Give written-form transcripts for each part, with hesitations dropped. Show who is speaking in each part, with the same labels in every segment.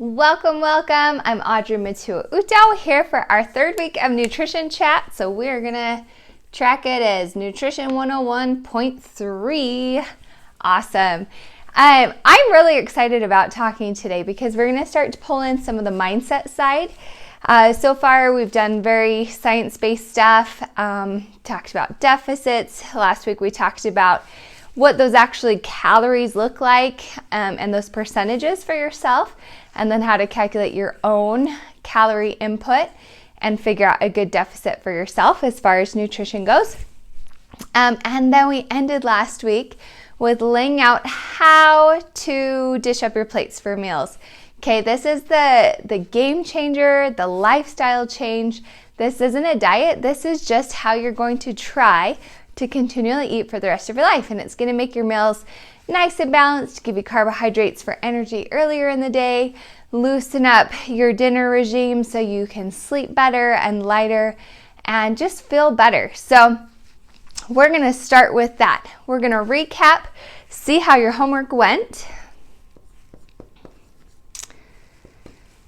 Speaker 1: Welcome, welcome. I'm Audrey Matua Uto here for our third week of nutrition chat. So we're gonna track it as Nutrition 101.3. Awesome. I'm really excited about talking today because we're gonna start to pull in some of the mindset side. So far we've done very science-based stuff, talked about deficits. Last week we talked about what those actually calories look like and those percentages for yourself, and then how to calculate your own calorie input and figure out a good deficit for yourself as far as nutrition goes. And then we ended last week with laying out how to dish up your plates for meals. Okay, this is the game changer, the lifestyle change. This isn't a diet. This is just how you're going to try to continually eat for the rest of your life. And it's going to make your meals nice and balanced, give you carbohydrates for energy earlier in the day, loosen up your dinner regime so you can sleep better and lighter and just feel better. So we're going to start with that. We're going to recap, see how your homework went.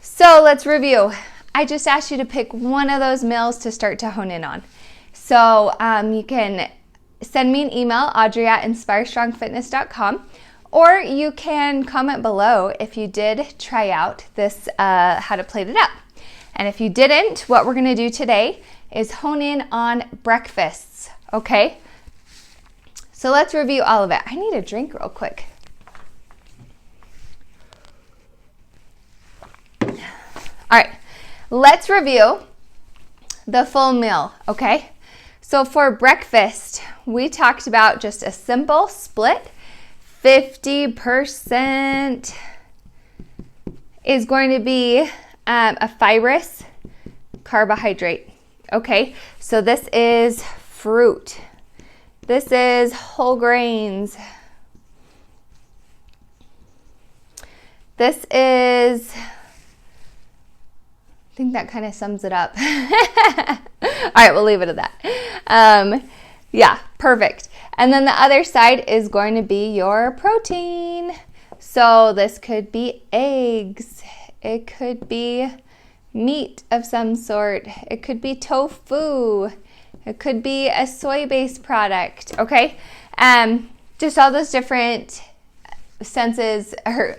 Speaker 1: So let's review. I just asked you to pick one of those meals to start to hone in on. So you can send me an email, audrey@inspirestrongfitness.com, or you can comment below if you did try out this, how to plate it up. And if you didn't, what we're gonna do today is hone in on breakfasts, okay? So let's review all of it. I need a drink real quick. All right, let's review the full meal, okay? So for breakfast, we talked about just a simple split. 50% is going to be a fibrous carbohydrate, okay? So this is fruit. This is whole grains. This is, I think that kind of sums it up. All right, we'll leave it at that. Yeah, perfect. And then the other side is going to be your protein. So this could be eggs. It could be meat of some sort. It could be tofu. It could be a soy-based product, okay? Just all those different senses, or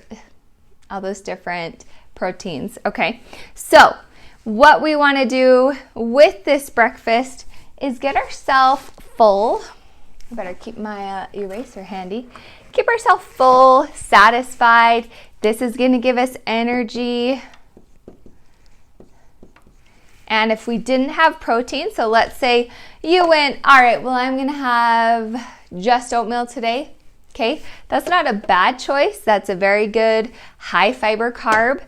Speaker 1: all those different proteins, okay? So what we want to do with this breakfast is get ourselves full. I better keep my eraser handy. Keep ourselves full, satisfied. This is going to give us energy. And if we didn't have protein, so let's say you went, all right, well, I'm going to have just oatmeal today. Okay, that's not a bad choice. That's a very good high fiber carb.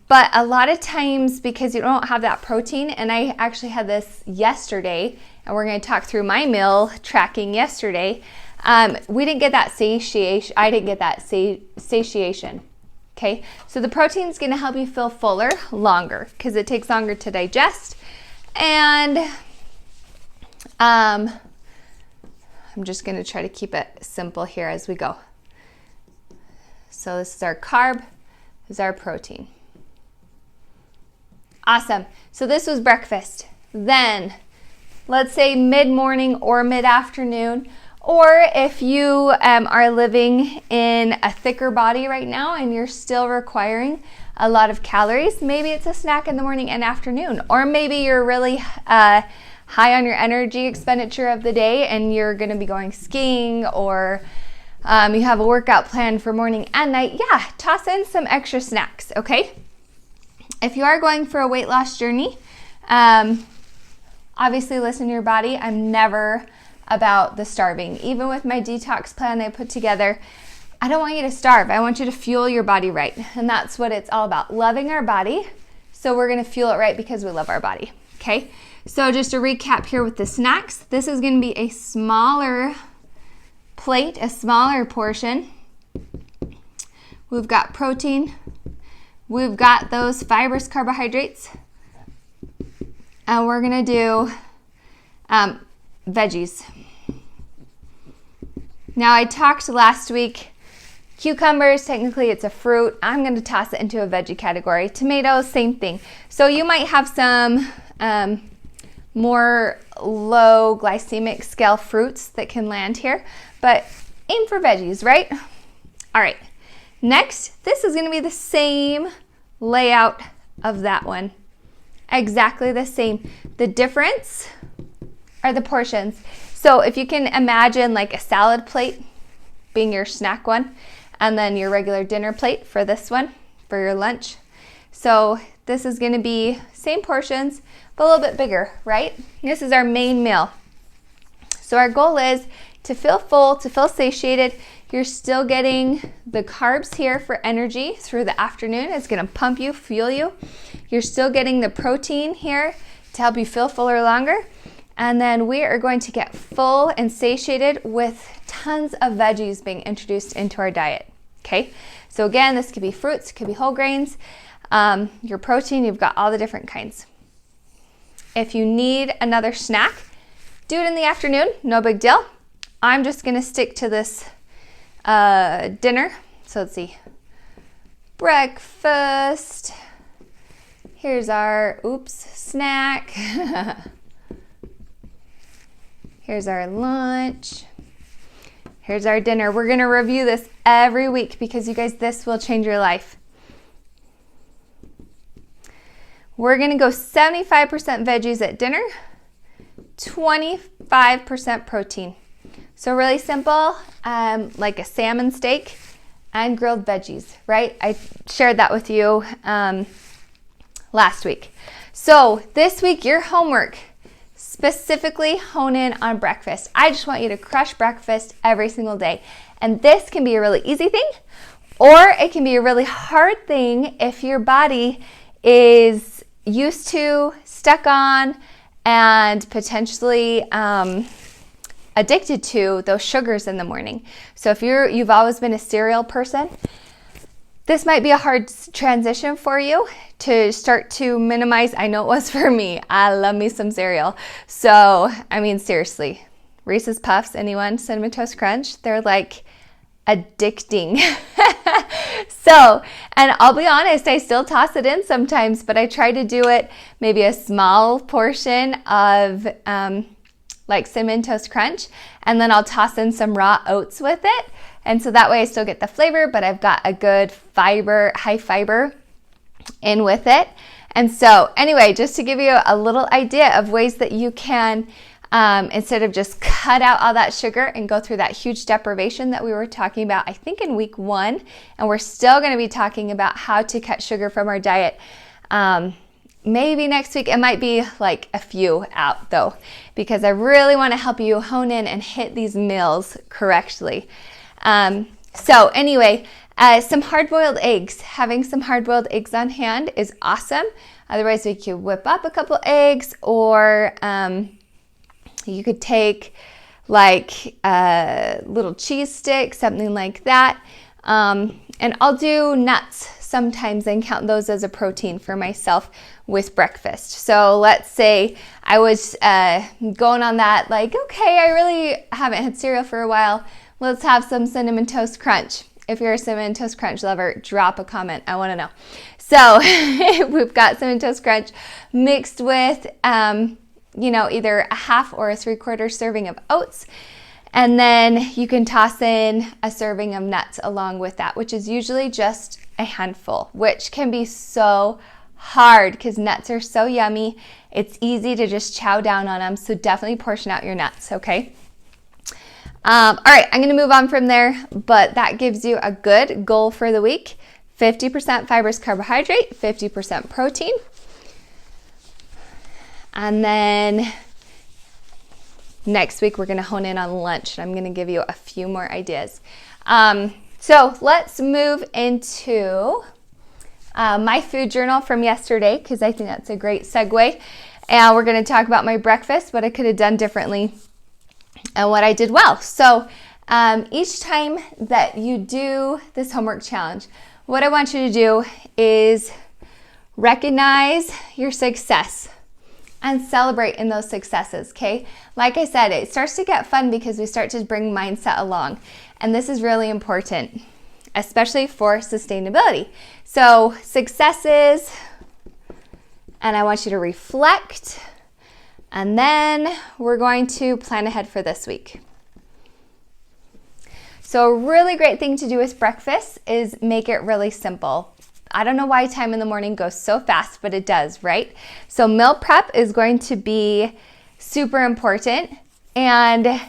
Speaker 1: But a lot of times, because you don't have that protein, and I actually had this yesterday, and we're going to talk through my meal tracking yesterday, we didn't get that satiation. I didn't get that satiation. Okay, so the protein is going to help you feel fuller longer because it takes longer to digest. And I'm just going to try to keep it simple here as we go. So this is our carb, this is our protein. Awesome. So this was breakfast. Then let's say mid-morning or mid-afternoon, or if you are living in a thicker body right now and you're still requiring a lot of calories, maybe it's a snack in the morning and afternoon, or maybe you're really high on your energy expenditure of the day and you're going to be going skiing, or you have a workout plan for morning and night. Yeah, toss in some extra snacks, okay? If you are going for a weight loss journey, obviously listen to your body. I'm never about the starving. Even with my detox plan I put together, I don't want you to starve. I want you to fuel your body right. And that's what it's all about, loving our body. So we're going to fuel it right because we love our body. Okay. So just to recap here with the snacks, this is going to be a smaller plate, a smaller portion. We've got protein. We've got those fibrous carbohydrates. And we're going to do veggies. Now I talked last week Cucumbers, technically it's a fruit. I'm going to toss it into a veggie category. Tomatoes, same thing. So you might have some more low glycemic scale fruits that can land here, but aim for veggies, right? All right, next, this is going to be the same layout of that one. Exactly the same. The difference are the portions. So if you can imagine like a salad plate being your snack one, and then your regular dinner plate for this one, for your lunch. So this is gonna be same portions, but a little bit bigger, right? This is our main meal. So our goal is to feel full, to feel satiated. You're still getting the carbs here for energy through the afternoon. It's gonna pump you, fuel you. You're still getting the protein here to help you feel fuller longer. And then we are going to get full and satiated with tons of veggies being introduced into our diet, okay? So again, this could be fruits, could be whole grains. Your protein, you've got all the different kinds. If you need another snack, do it in the afternoon, no big deal. I'm just gonna stick to this dinner. So let's see, breakfast. Here's our, snack. Here's our lunch. Here's our dinner. We're gonna review this every week because you guys, this will change your life. We're gonna go 75% veggies at dinner, 25% protein. So really simple, like a salmon steak and grilled veggies, right? I shared that with you last week. So this week, your homework, specifically hone in on breakfast. I just want you to crush breakfast every single day. And this can be a really easy thing, or it can be a really hard thing if your body is used to, stuck on, and potentially addicted to those sugars in the morning. So if you've always been a cereal person, this might be a hard transition for you to start to minimize. I know it was for me. I love me some cereal. So, I mean, seriously, Reese's Puffs, anyone? Cinnamon Toast Crunch, they're like addicting. So, and I'll be honest, I still toss it in sometimes, but I try to do it maybe a small portion of like Cinnamon Toast Crunch, and then I'll toss in some raw oats with it. And so that way I still get the flavor, but I've got a good fiber, high fiber in with it. And so anyway, just to give you a little idea of ways that you can, instead of just cut out all that sugar and go through that huge deprivation that we were talking about, I think in week 1, and we're still gonna be talking about how to cut sugar from our diet. Maybe next week, it might be like a few out though, because I really wanna help you hone in and hit these meals correctly. So anyway, some hard-boiled eggs. Having some hard-boiled eggs on hand is awesome. Otherwise, we could whip up a couple eggs, or you could take like a little cheese stick, something like that. And I'll do nuts sometimes and count those as a protein for myself with breakfast. So let's say I was going on that, like, okay, I really haven't had cereal for a while. Let's have some Cinnamon Toast Crunch. If you're a Cinnamon Toast Crunch lover, drop a comment. I want to know. So we've got Cinnamon Toast Crunch mixed with, either a half or a 3/4 serving of oats. And then you can toss in a serving of nuts along with that, which is usually just a handful, which can be so hard because nuts are so yummy. It's easy to just chow down on them. So definitely portion out your nuts, okay? All right, I'm gonna move on from there, but that gives you a good goal for the week. 50% fibrous carbohydrate, 50% protein. And then next week, we're gonna hone in on lunch. I'm gonna give you a few more ideas. So let's move into my food journal from yesterday, because I think that's a great segue. And we're gonna talk about my breakfast, what I could have done differently, and what I did well. So each time that you do this homework challenge, what I want you to do is recognize your success and celebrate in those successes, okay? Like I said, it starts to get fun because we start to bring mindset along, and this is really important. especially for sustainability. So successes, and I want you to reflect, and then we're going to plan ahead for this week. So a really great thing to do with breakfast is make it really simple. I don't know why time in the morning goes so fast, but it does, right? So meal prep is going to be super important, and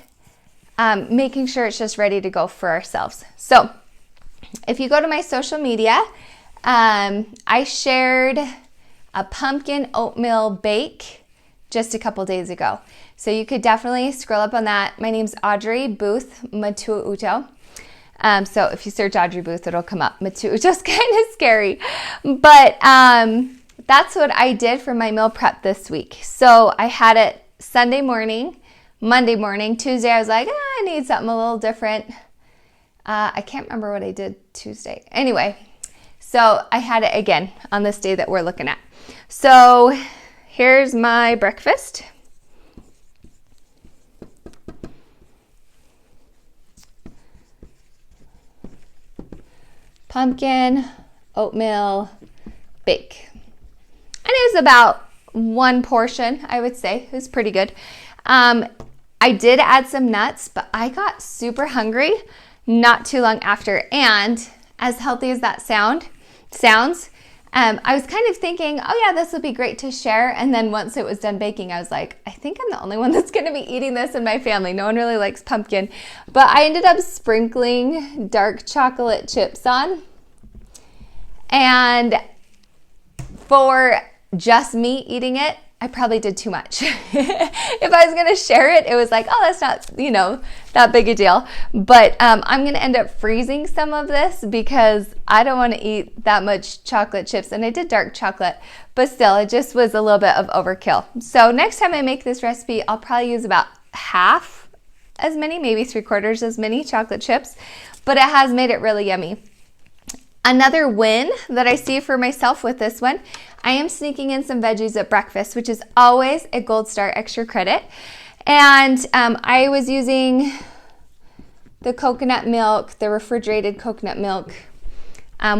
Speaker 1: making sure it's just ready to go for ourselves. So if you go to my social media, I shared a pumpkin oatmeal bake just a couple days ago. So you could definitely scroll up on that. My name's Audrey Booth Matuuto. So if you search Audrey Booth, it'll come up. Matuuto's kind of scary. But that's what I did for my meal prep this week. So I had it Sunday morning, Monday morning, Tuesday I was like, I need something a little different. I can't remember what I did Tuesday. Anyway, so I had it again on this day that we're looking at. So here's my breakfast. Pumpkin, oatmeal, bake. And it was about one portion, I would say. It was pretty good. I did add some nuts, but I got super hungry not too long after. And as healthy as that sounds, I was kind of thinking, oh yeah, this would be great to share. And then once it was done baking, I was like, I think I'm the only one that's going to be eating this in my family. No one really likes pumpkin. But I ended up sprinkling dark chocolate chips on. And for just me eating it, I probably did too much. If I was going to share it, it was like, oh, that's not, that big a deal. But I'm going to end up freezing some of this because I don't want to eat that much chocolate chips. And I did dark chocolate, but still, it just was a little bit of overkill. So next time I make this recipe, I'll probably use about half as many, maybe 3/4 as many chocolate chips, but it has made it really yummy. Another win that I see for myself with this one, I am sneaking in some veggies at breakfast, which is always a gold star extra credit. And I was using the coconut milk, the refrigerated coconut milk,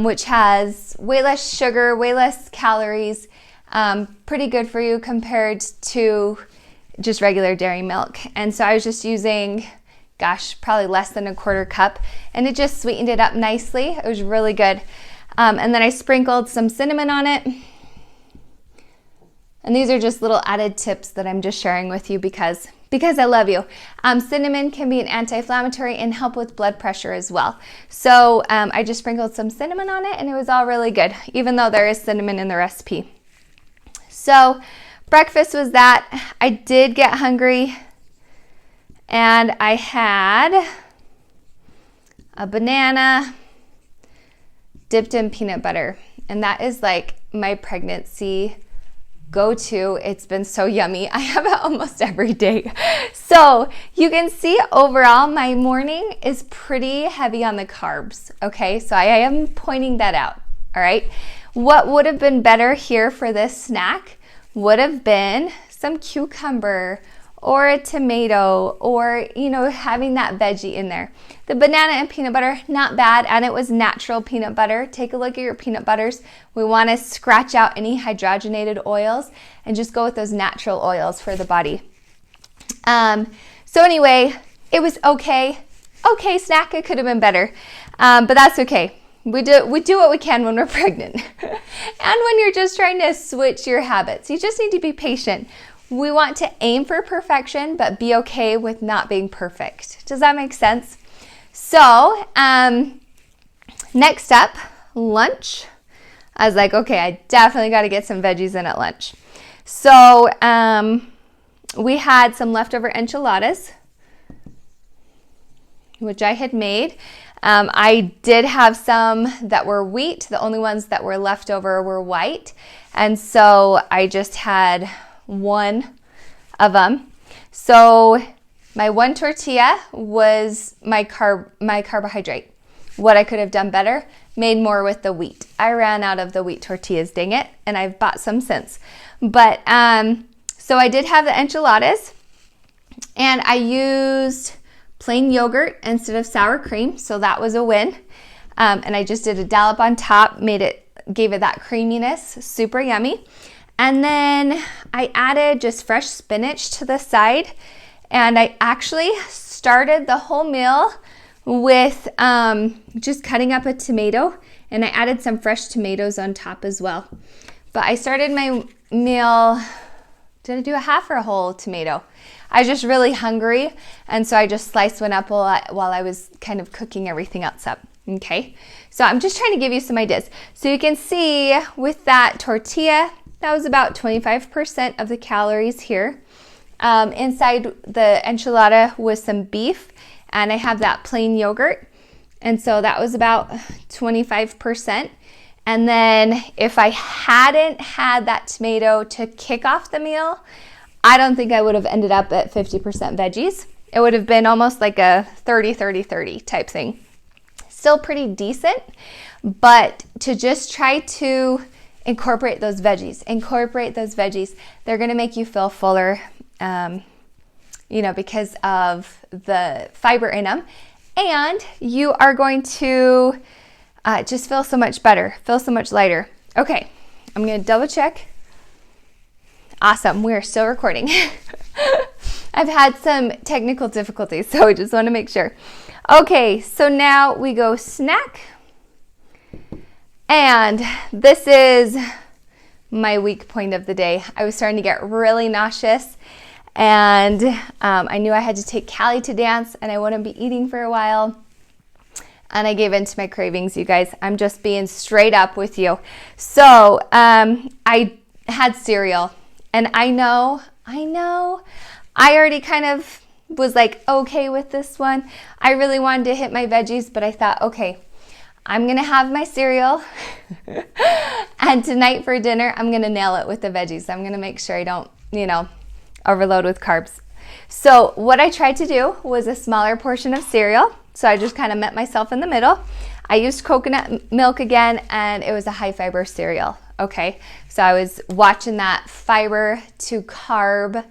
Speaker 1: which has way less sugar, way less calories, pretty good for you compared to just regular dairy milk. And so I was just using, probably less than 1/4 cup, and it just sweetened it up nicely. It was really good. And then I sprinkled some cinnamon on it. And these are just little added tips that I'm just sharing with you because I love you. Cinnamon can be an anti-inflammatory and help with blood pressure as well. So I just sprinkled some cinnamon on it, and it was all really good, even though there is cinnamon in the recipe. So breakfast was that. I did get hungry, and I had a banana dipped in peanut butter. And that is like my pregnancy go-to. It's been so yummy. I have it almost every day. So you can see overall my morning is pretty heavy on the carbs. Okay, so I am pointing that out. All right. What would have been better here for this snack would have been some cucumber or a tomato, or, having that veggie in there. The banana and peanut butter, not bad, and it was natural peanut butter. Take a look at your peanut butters. We want to scratch out any hydrogenated oils and just go with those natural oils for the body. So anyway, it was okay. Okay snack, it could have been better, but that's okay. We do what we can when we're pregnant. And when you're just trying to switch your habits, you just need to be patient. We want to aim for perfection, but be okay with not being perfect. Does that make sense? So, next up, lunch. I was like, okay, I definitely got to get some veggies in at lunch. So, we had some leftover enchiladas, which I had made. I did have some that were wheat. The only ones that were left over were white. And so I just had one of them. So my one tortilla was my carbohydrate. What I could have done better, made more with the wheat. I ran out of the wheat tortillas, dang it, and I've bought some since. But so I did have the enchiladas, and I used plain yogurt instead of sour cream, so that was a win. And I just did a dollop on top, gave it that creaminess, super yummy. And then I added just fresh spinach to the side, and I actually started the whole meal with just cutting up a tomato, and I added some fresh tomatoes on top as well. But I started my meal, did I do a half or a whole tomato? I was just really hungry, and so I just sliced one up while I was kind of cooking everything else up. Okay, so I'm just trying to give you some ideas. So you can see with that tortilla, that was about 25% of the calories here. Inside the enchilada was some beef, and I have that plain yogurt, and so that was about 25%. And then if I hadn't had that tomato to kick off the meal, I don't think I would have ended up at 50% veggies. It would have been almost like a 30-30-30 type thing. Still pretty decent, but to just try to incorporate those veggies. They're going to make you feel fuller, because of the fiber in them. And you are going to just feel so much better, feel so much lighter. Okay, I'm going to double check. Awesome, we are still recording. I've had some technical difficulties, so I just want to make sure. Okay, so now we go snack. And this is my weak point of the day. I was starting to get really nauseous, and I knew I had to take Callie to dance, and I wouldn't be eating for a while. And I gave in to my cravings, you guys. I'm just being straight up with you. So I had cereal, and I know, I already kind of was like okay with this one. I really wanted to hit my veggies, but I thought, okay, I'm gonna have my cereal and tonight for dinner I'm gonna nail it with the veggies. I'm gonna make sure I don't overload with carbs. So what I tried to do was a smaller portion of cereal, so I just kind of met myself in the middle. I used coconut milk again, and it was a high fiber cereal. Okay, so I was watching that fiber to carb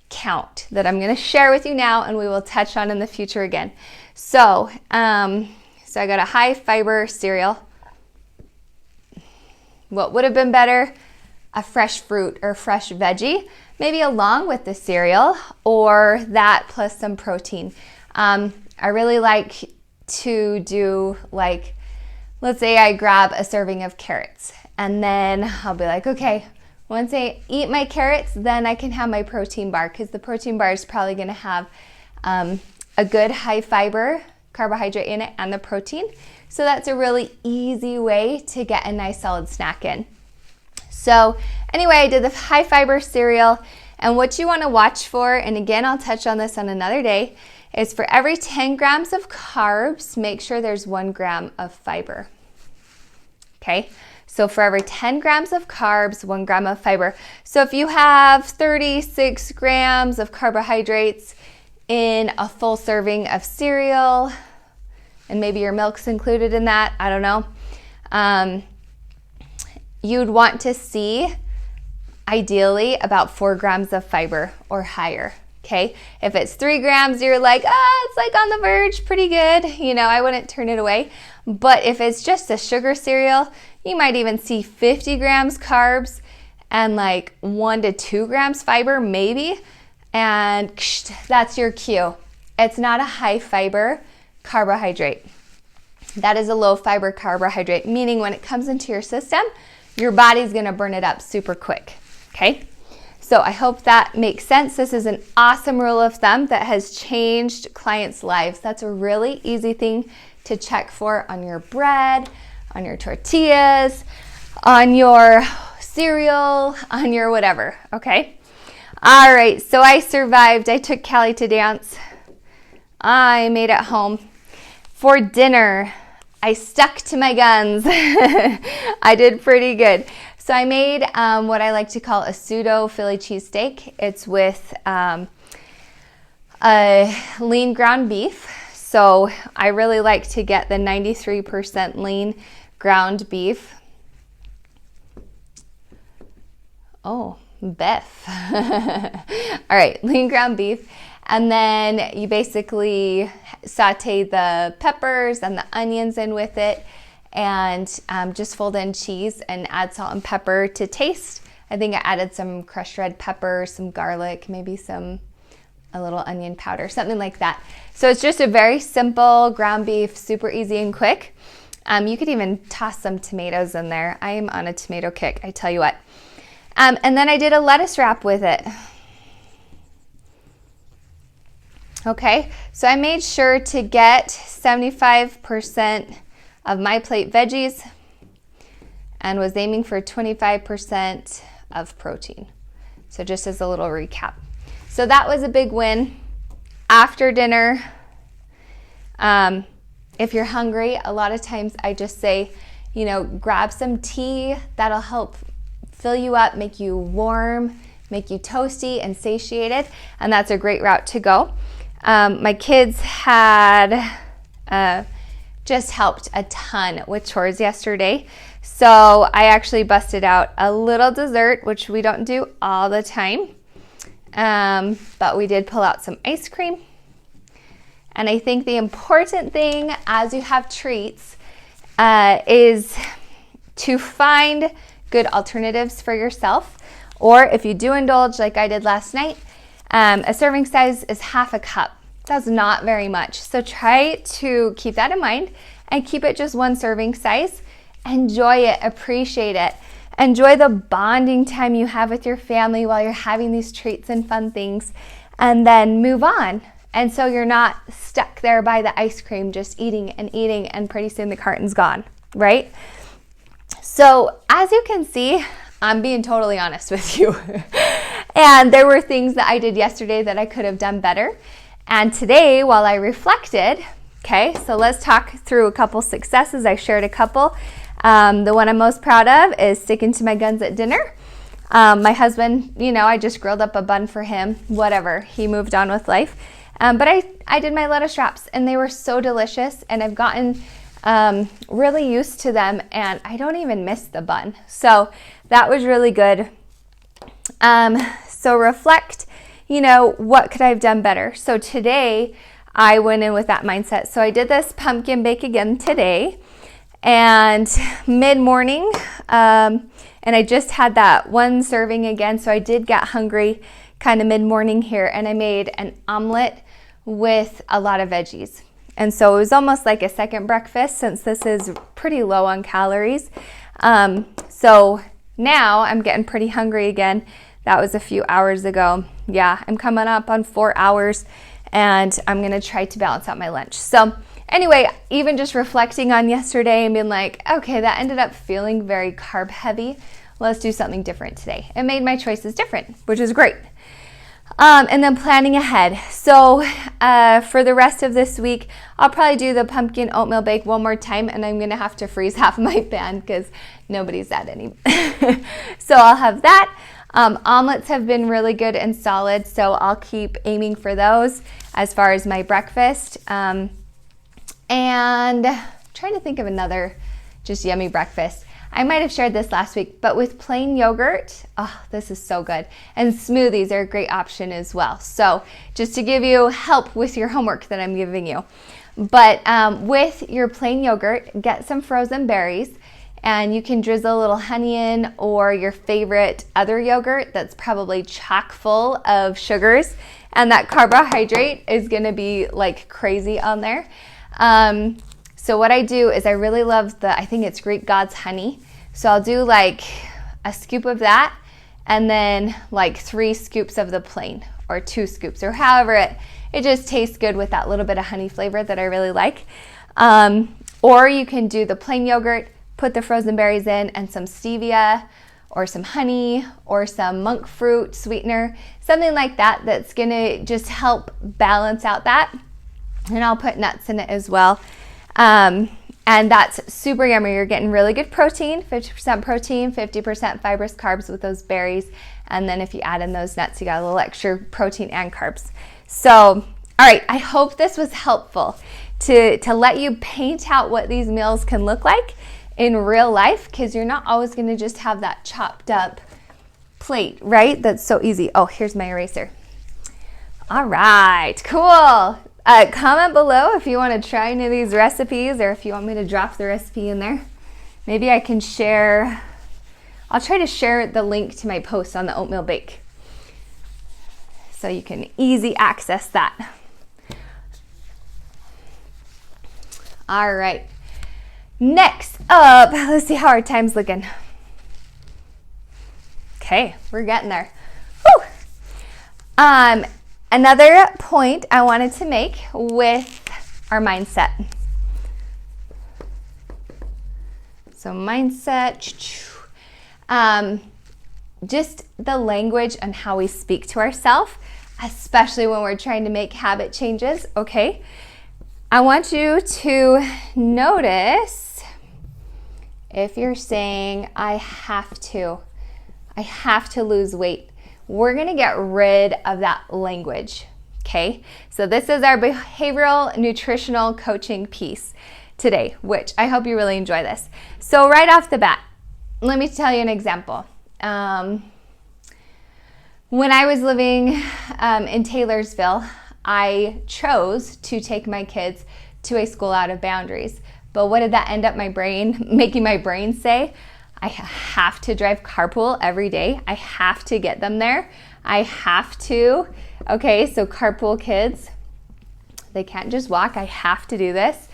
Speaker 1: count that I'm going to share with you now, and we will touch on in the future again. So I got a high fiber cereal. What would have been better? A fresh fruit or fresh veggie, maybe along with the cereal, or that plus some protein. I really like to do, like, let's say I grab a serving of carrots, and then I'll be like, okay, once I eat my carrots, then I can have my protein bar, because the protein bar is probably going to have a good high fiber carbohydrate in it and the protein. So that's a really easy way to get a nice solid snack in. So anyway, I did the high fiber cereal, and what you want to watch for, and again, I'll touch on this on another day, is for every 10 grams of carbs, make sure there's 1 gram of fiber. Okay, so for every 10 grams of carbs, 1 gram of fiber. So if you have 36 grams of carbohydrates in a full serving of cereal, and maybe your milk's included in that, I don't know, you'd want to see ideally about 4 grams of fiber or higher. Okay, if it's 3 grams, you're like, it's like on the verge, pretty good. I wouldn't turn it away. But if it's just a sugar cereal, you might even see 50 grams carbs and like 1 to 2 grams fiber, maybe. And that's your cue. It's not a high fiber carbohydrate. That is a low fiber carbohydrate, meaning when it comes into your system, your body's gonna burn it up super quick. Okay? So I hope that makes sense. This is an awesome rule of thumb that has changed clients' lives. That's a really easy thing to check for on your bread, on your tortillas, on your cereal, on your whatever, okay? All right, so I survived. I took Callie to dance. I made it home. For dinner, I stuck to my guns. I did pretty good. So I made what I like to call a pseudo Philly cheesesteak. It's with a lean ground beef. So I really like to get the 93% lean ground beef. Oh, beef. All right, lean ground beef. And then you basically saute the peppers and the onions in with it, and just fold in cheese and add salt and pepper to taste. I think I added some crushed red pepper, some garlic, maybe a little onion powder, something like that. So it's just a very simple ground beef, super easy and quick. You could even toss some tomatoes in there. I am on a tomato kick, I tell you what. And then I did a lettuce wrap with it. Okay, so I made sure to get 75% of my plate veggies and was aiming for 25% of protein. So just as a little recap. So that was a big win. After dinner, if you're hungry, a lot of times I just say, grab some tea. That'll help fill you up, make you warm, make you toasty and satiated. And that's a great route to go. My kids had just helped a ton with chores yesterday. So I actually busted out a little dessert, which we don't do all the time. But we did pull out some ice cream. And I think the important thing as you have treats is to find good alternatives for yourself. Or if you do indulge like I did last night, a serving size is half a cup. That's not very much. So try to keep that in mind and keep it just one serving size. Enjoy it, appreciate it. Enjoy the bonding time you have with your family while you're having these treats and fun things, and then move on. And so you're not stuck there by the ice cream, just eating, and pretty soon the carton's gone, right? So as you can see, I'm being totally honest with you. And there were things that I did yesterday that I could have done better. And today, while I reflected, okay, so let's talk through a couple successes. I shared a couple. The one I'm most proud of is sticking to my guns at dinner. My husband, I just grilled up a bun for him, whatever. He moved on with life. But I did my lettuce wraps, and they were so delicious, and I've gotten really used to them, and I don't even miss the bun. So that was really good. So reflect, what could I have done better? So today I went in with that mindset. So I did this pumpkin bake again today, and mid-morning, and I just had that one serving again. So I did get hungry kind of mid-morning here, and I made an omelet with a lot of veggies. And so it was almost like a second breakfast, since this is pretty low on calories. So now I'm getting pretty hungry again. That was a few hours ago. Yeah, I'm coming up on 4 hours, and I'm gonna try to balance out my lunch. So anyway, even just reflecting on yesterday and being like, okay, that ended up feeling very carb heavy. Let's do something different today. It made my choices different, which is great. And then planning ahead. So for the rest of this week, I'll probably do the pumpkin oatmeal bake one more time, and I'm gonna have to freeze half my pan because nobody's at any. So I'll have that. Omelets have been really good and solid, so I'll keep aiming for those as far as my breakfast. And trying to think of another just yummy breakfast. I might have shared this last week, but with plain yogurt, oh, this is so good. And smoothies are a great option as well. So just to give you help with your homework that I'm giving you. But with your plain yogurt, get some frozen berries, and you can drizzle a little honey in, or your favorite other yogurt that's probably chock full of sugars, and that carbohydrate is gonna be like crazy on there. So what I do is I really love I think it's Greek God's honey. So I'll do like a scoop of that, and then like 3 scoops of the plain, or 2 scoops, or however it just tastes good with that little bit of honey flavor that I really like. Or you can do the plain yogurt, put the frozen berries in, and some stevia or some honey or some monk fruit sweetener, something like that that's gonna just help balance out that. And I'll put nuts in it as well. And that's super yummy. You're getting really good protein, 50% protein, 50% fibrous carbs with those berries. And then if you add in those nuts, you got a little extra protein and carbs. So, all right, I hope this was helpful to let you paint out what these meals can look like in real life, because you're not always gonna just have that chopped up plate, right? That's so easy. Oh, here's my eraser. All right, cool. Comment below if you want to try any of these recipes or if you want me to drop the recipe in there. Maybe I can share, I'll try to share the link to my post on the oatmeal bake so you can easy access that. All right, next up, let's see how our time's looking. Okay, we're getting there. Woo! Another point I wanted to make with our mindset. So mindset, just the language and how we speak to ourselves, especially when we're trying to make habit changes, okay? I want you to notice if you're saying, I have to lose weight. We're gonna get rid of that language, okay? So this is our behavioral nutritional coaching piece today, which I hope you really enjoy this. So right off the bat, let me tell you an example. When I was living in Taylorsville, I chose to take my kids to a school out of boundaries. But what did that end up making my brain say? I have to drive carpool every day. I have to get them there. I have to. Okay, so carpool kids, they can't just walk. I have to do this.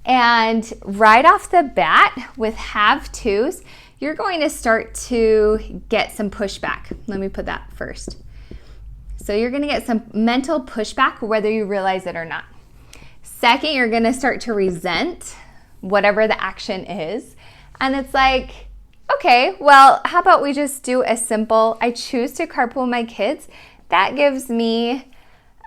Speaker 1: And right off the bat with have tos, you're going to start to get some pushback. Let me put that first. So you're going to get some mental pushback whether you realize it or not. Second, you're going to start to resent whatever the action is. And it's like, okay, well, how about we just do a simple, I choose to carpool my kids. That gives me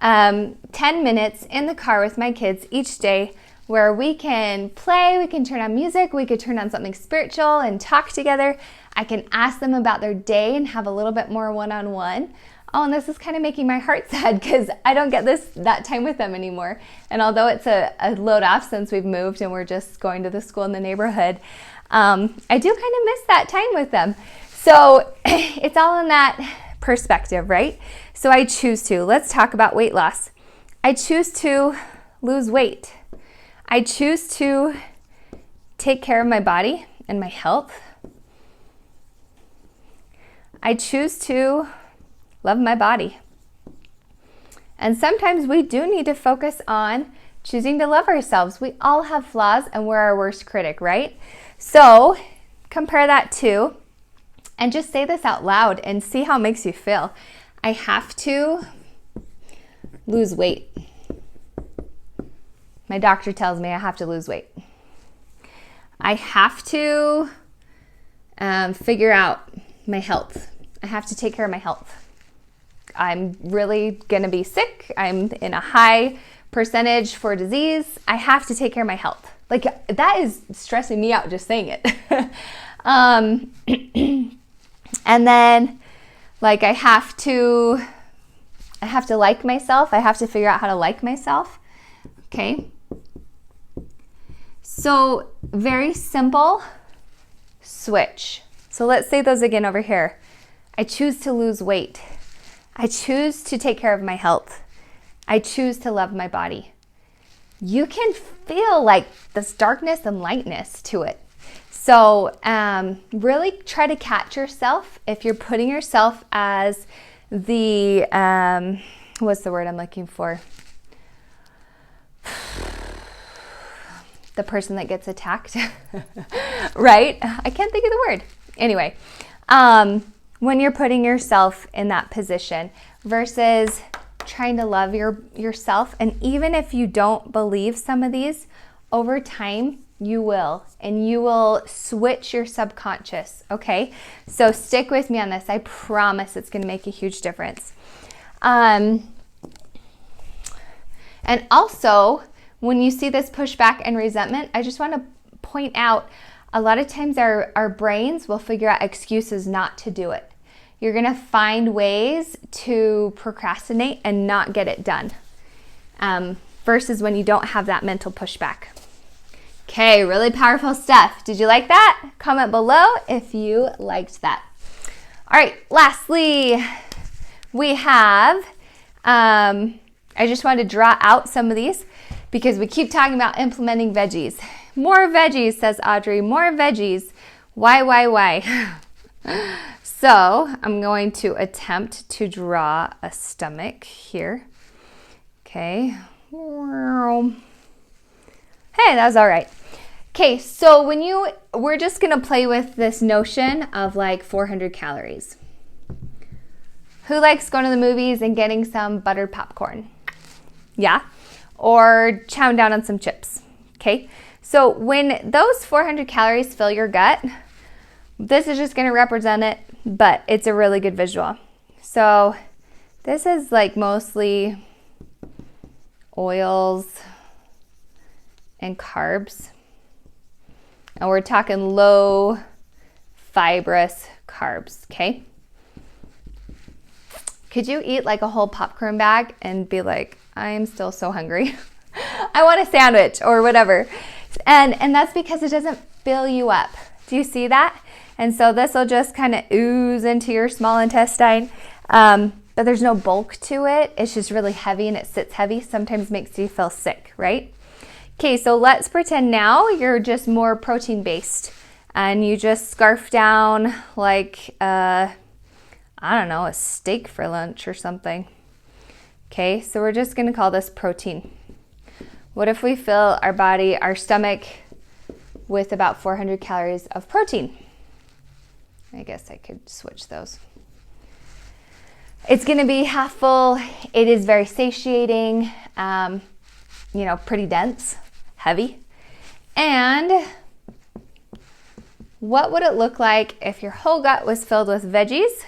Speaker 1: 10 minutes in the car with my kids each day where we can play, we can turn on music, we could turn on something spiritual and talk together. I can ask them about their day and have a little bit more one-on-one. Oh, and this is kind of making my heart sad because I don't get that time with them anymore. And although it's a load off since we've moved and we're just going to the school in the neighborhood, I do kind of miss that time with them. So it's all in that perspective, right? So I choose to. Let's talk about weight loss. I choose to lose weight. I choose to take care of my body and my health. I choose to love my body. And sometimes we do need to focus on choosing to love ourselves. We all have flaws and we're our worst critic, right? So compare that to, and just say this out loud and see how it makes you feel. I have to lose weight. My doctor tells me I have to lose weight. I have to figure out my health. I have to take care of my health. I'm really going to be sick. I'm in a high percentage for disease. I have to take care of my health. Like, that is stressing me out just saying it. And then, like, I have to like myself. I have to figure out how to like myself. Okay. So, very simple switch. So let's say those again over here. I choose to lose weight. I choose to take care of my health. I choose to love my body. You can feel like this darkness and lightness to it. So really try to catch yourself if you're putting yourself as the, what's the word I'm looking for? The person that gets attacked, right? I can't think of the word. Anyway, when you're putting yourself in that position versus trying to love yourself. And even if you don't believe some of these, over time, you will. And you will switch your subconscious, okay? So stick with me on this. I promise it's going to make a huge difference. And also, when you see this pushback and resentment, I just want to point out, a lot of times our brains will figure out excuses not to do it. You're going to find ways to procrastinate and not get it done versus when you don't have that mental pushback. Okay, really powerful stuff. Did you like that? Comment below if you liked that. All right, lastly, we have, I just wanted to draw out some of these because we keep talking about implementing veggies. More veggies, says Audrey, more veggies. Why? So I'm going to attempt to draw a stomach here. Okay. Hey, that was all right. Okay, so we're just gonna play with this notion of like 400 calories. Who likes going to the movies and getting some buttered popcorn? Yeah, or chowing down on some chips. Okay, so when those 400 calories fill your gut, this is just gonna represent it, but it's a really good visual. So this is like mostly oils and carbs. And we're talking low fibrous carbs, okay? Could you eat like a whole popcorn bag and be like, I am still so hungry. I want a sandwich or whatever. And that's because it doesn't fill you up. Do you see that? And so this will just kind of ooze into your small intestine. But there's no bulk to it. It's just really heavy and it sits heavy. Sometimes makes you feel sick, right? Okay, so let's pretend now you're just more protein based and you just scarf down like, I don't know, a steak for lunch or something. Okay, so we're just gonna call this protein. What if we fill our body, our stomach with about 400 calories of protein? I guess I could switch those. It's gonna be half full. It is very satiating, pretty dense. Heavy. And what would it look like if your whole gut was filled with veggies?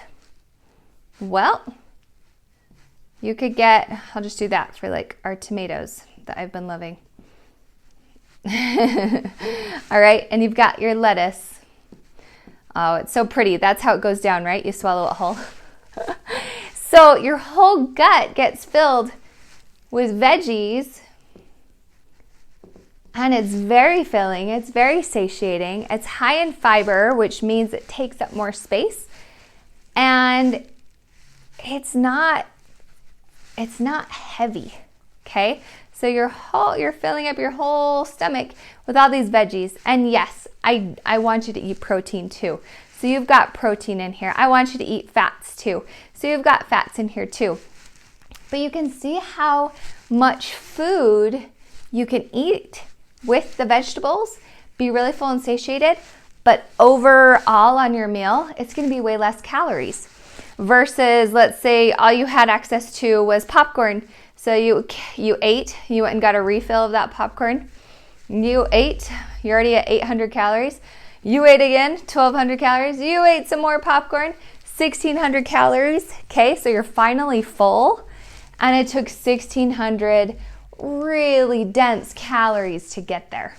Speaker 1: Well, you could get, I'll just do that for like our tomatoes that I've been loving. All right, and you've got your lettuce. Oh, it's so pretty. That's how it goes down, right? You swallow it whole. So your whole gut gets filled with veggies. And it's very filling, it's very satiating, it's high in fiber, which means it takes up more space. And it's not heavy, okay? So you're filling up your whole stomach with all these veggies. And yes, I want you to eat protein too. So you've got protein in here. I want you to eat fats too. So you've got fats in here too. But you can see how much food you can eat with the vegetables, be really full and satiated, but overall on your meal, it's gonna be way less calories. Versus, let's say all you had access to was popcorn. So you ate, you went and got a refill of that popcorn. You ate, you're already at 800 calories. You ate again, 1,200 calories. You ate some more popcorn, 1,600 calories. Okay, so you're finally full. And it took 1,600 really dense calories to get there.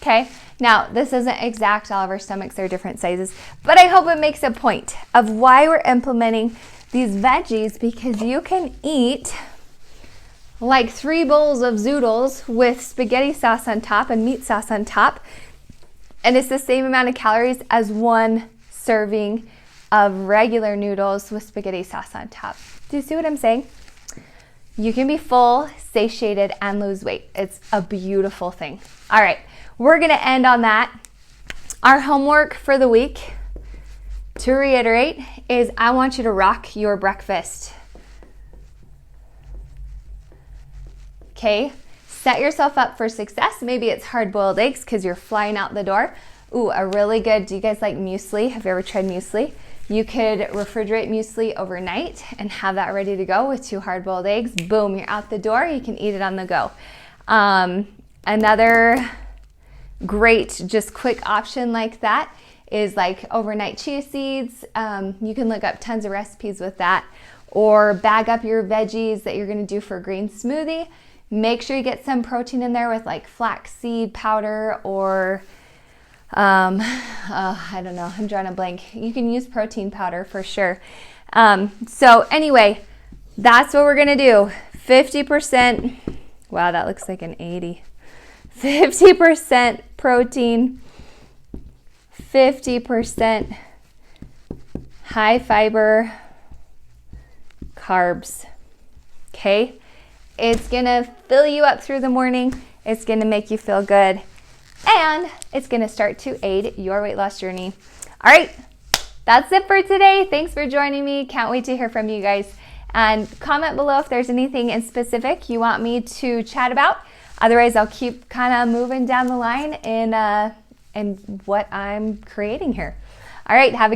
Speaker 1: Okay, now this isn't exact, all of our stomachs are different sizes, but I hope it makes a point of why we're implementing these veggies, because you can eat like 3 bowls of zoodles with spaghetti sauce on top and meat sauce on top, and it's the same amount of calories as 1 serving of regular noodles with spaghetti sauce on top. Do you see what I'm saying? You can be full, satiated, and lose weight. It's a beautiful thing. All right, we're gonna end on that. Our homework for the week, to reiterate, is I want you to rock your breakfast. Okay, set yourself up for success. Maybe it's hard-boiled eggs because you're flying out the door. Ooh, a really good, do you guys like muesli? Have you ever tried muesli? You could refrigerate muesli overnight and have that ready to go with 2 hard-boiled eggs. Boom, you're out the door. You can eat it on the go. Another great, just quick option like that is like overnight chia seeds. You can look up tons of recipes with that. Or bag up your veggies that you're gonna do for a green smoothie. Make sure you get some protein in there with like flaxseed powder or I don't know, I'm drawing a blank. You can use protein powder for sure. So anyway, that's what we're gonna do. 50%, wow, that looks like an 80. 50% protein, 50% high fiber carbs. Okay? It's gonna fill you up through the morning. It's gonna make you feel good. And it's gonna start to aid your weight loss journey. All right, that's it for today. Thanks for joining me. Can't wait to hear from you guys. And comment below if there's anything in specific you want me to chat about. Otherwise, I'll keep kind of moving down the line in what I'm creating here. All right, have a